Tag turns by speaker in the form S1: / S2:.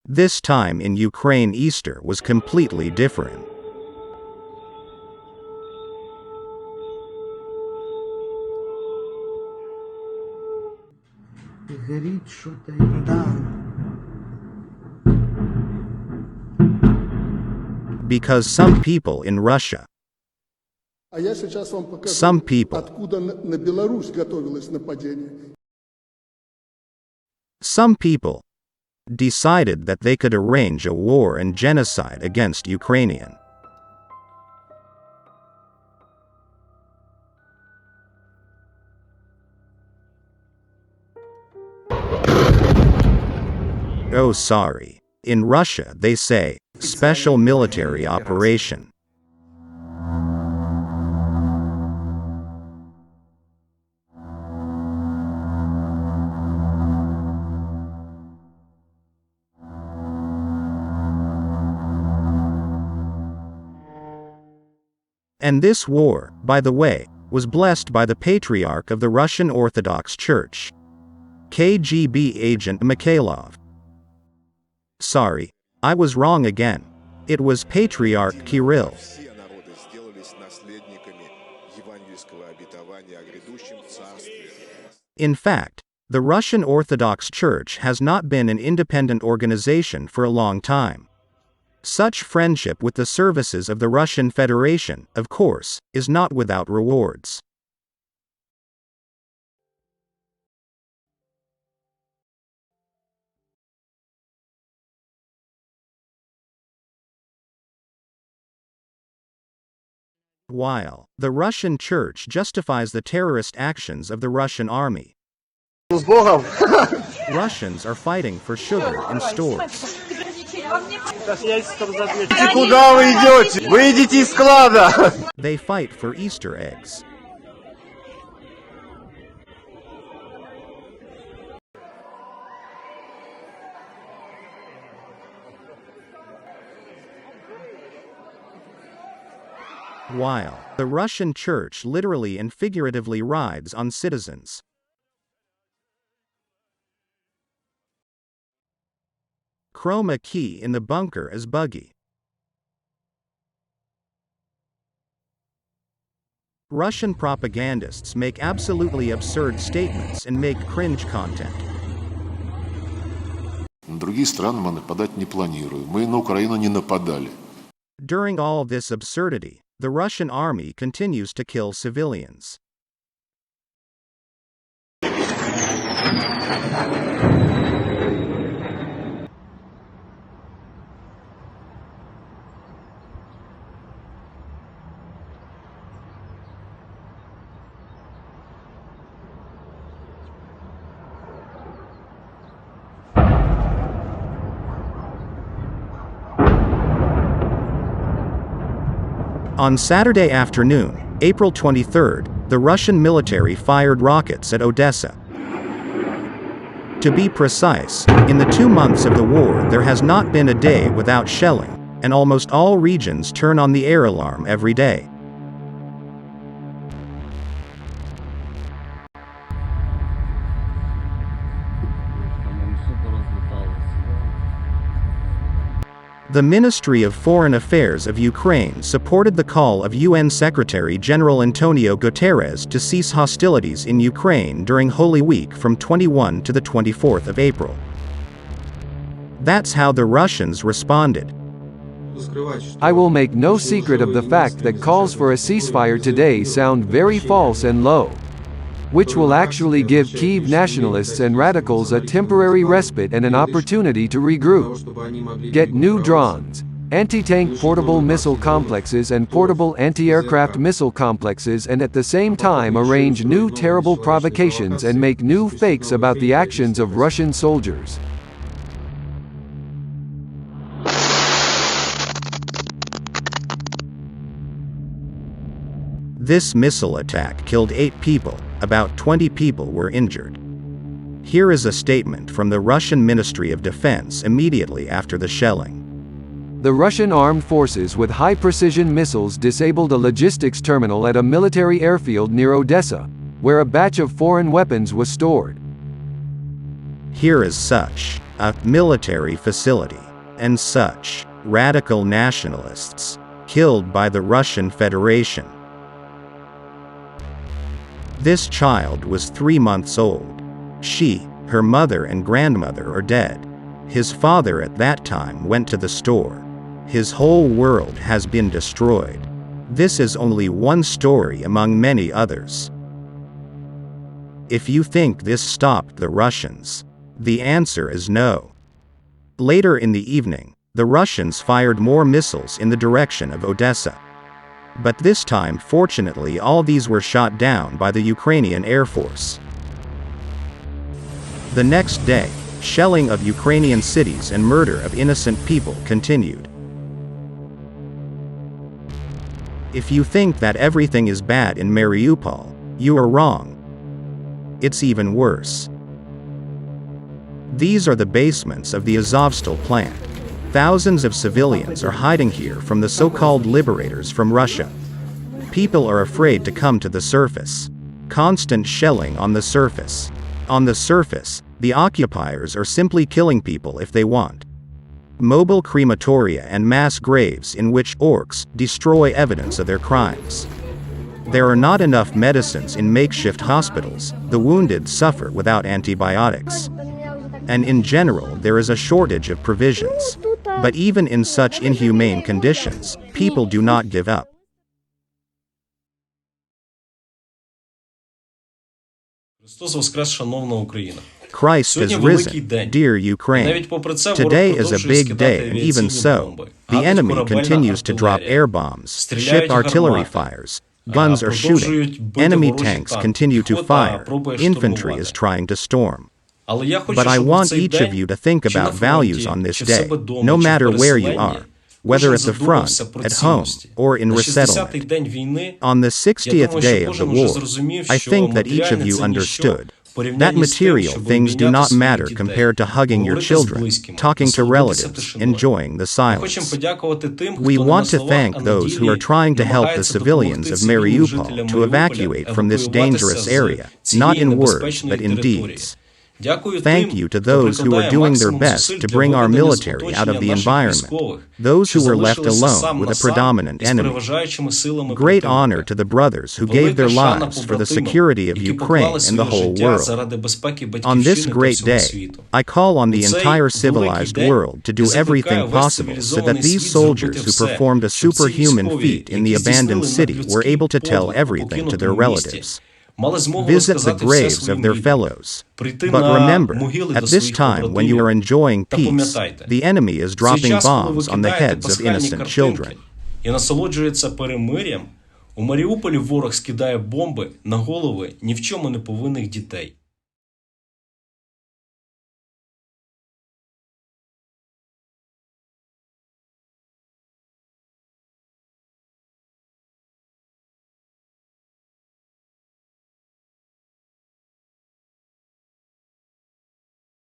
S1: This time in Ukraine, Easter was completely different. Because some people in Russia, some people decided that they could arrange a war and genocide against Ukrainian. Oh, sorry. In Russia they say, special military operation. And this war, by the way, was blessed by the Patriarch of the Russian Orthodox Church, KGB agent Mikhailov. Sorry, I was wrong again. It was Patriarch Kirill. In fact, the Russian Orthodox Church has not been an independent organization for a long time. Such friendship with the services of the Russian Federation, of course, is not without rewards. While the Russian Church justifies the terrorist actions of the Russian army, Russians are fighting for sugar in stores. They fight for Easter eggs. While the Russian Church literally and figuratively rides on citizens. Chroma key in the bunker is buggy. Russian propagandists make absolutely absurd statements and make cringe content.
S2: На другие страны мы нападать не планируем. Мы на Украину не нападали.
S1: During all this absurdity, the Russian army continues to kill civilians. On Saturday afternoon, April 23, the Russian military fired rockets at Odessa. To be precise, in the 2 months of the war there has not been a day without shelling, and almost all regions turn on the air alarm every day. The Ministry of Foreign Affairs of Ukraine supported the call of UN Secretary-General Antonio Guterres to cease hostilities in Ukraine during Holy Week from 21 to the 24th of April. That's how the Russians responded.
S3: I will make no secret of the fact that calls for a ceasefire today sound very false and low, which will actually give Kyiv nationalists and radicals a temporary respite and an opportunity to regroup, get new drones, anti-tank portable missile complexes and portable anti-aircraft missile complexes, and at the same time arrange new terrible provocations and make new fakes about the actions of Russian soldiers.
S1: This missile attack killed 8 people, about 20 people were injured. Here is a statement from the Russian Ministry of Defense immediately after the shelling.
S3: The Russian armed forces with high-precision missiles disabled a logistics terminal at a military airfield near Odessa, where a batch of foreign weapons was stored.
S1: Here is such. a military facility, and such radical nationalists killed by the Russian Federation. This child was 3 months old. She, her mother and grandmother are dead. His father at that time went to the store. His whole world has been destroyed. This is only one story among many others. If you think this stopped the Russians, the answer is no. Later in the evening, the Russians fired more missiles in the direction of Odessa. But this time, fortunately, all these were shot down by the Ukrainian Air Force. The next day, shelling of Ukrainian cities and murder of innocent people continued. If you think that everything is bad in Mariupol, you are wrong. It's even worse. These are the basements of the Azovstal plant. Thousands of civilians are hiding here from the so-called liberators from Russia. People are afraid to come to the surface. Constant shelling on the surface. On the surface, the occupiers are simply killing people if they want. Mobile crematoria and mass graves in which orcs destroy evidence of their crimes. There are not enough medicines in makeshift hospitals, the wounded suffer without antibiotics. And in general there is a shortage of provisions. But even in such inhumane conditions, people do not give up. Christ is risen, dear Ukraine. Today is a big day, and even so, the enemy continues to drop air bombs, ship artillery fires, guns are shooting, enemy tanks continue to fire, infantry is trying to storm. But I want each of you to think about values on this day, no matter where you are, whether at the front, at home, or in resettlement. On the 60th day of the war, I think that each of you understood that material things do not matter compared to hugging your children, talking to relatives, enjoying the silence. We want to thank those who are trying to help the civilians of Mariupol to evacuate from this dangerous area, not in words but in deeds. Thank you to those who are doing their best to bring our military out of the environment, those who were left alone with a predominant enemy. Great honor to the brothers who gave their lives for the security of Ukraine and the whole world. On this great day, I call on the entire civilized world to do everything possible so that these soldiers who performed a superhuman feat in the abandoned city were able to tell everything to their relatives. Visit the graves of their fellows. But remember, at this time when you are enjoying peace, the enemy is dropping bombs on the heads of innocent children.
S4: І насолоджується перемир'ям. У Маріуполі ворог скидає бомби на голови ні в чому не повинних дітей.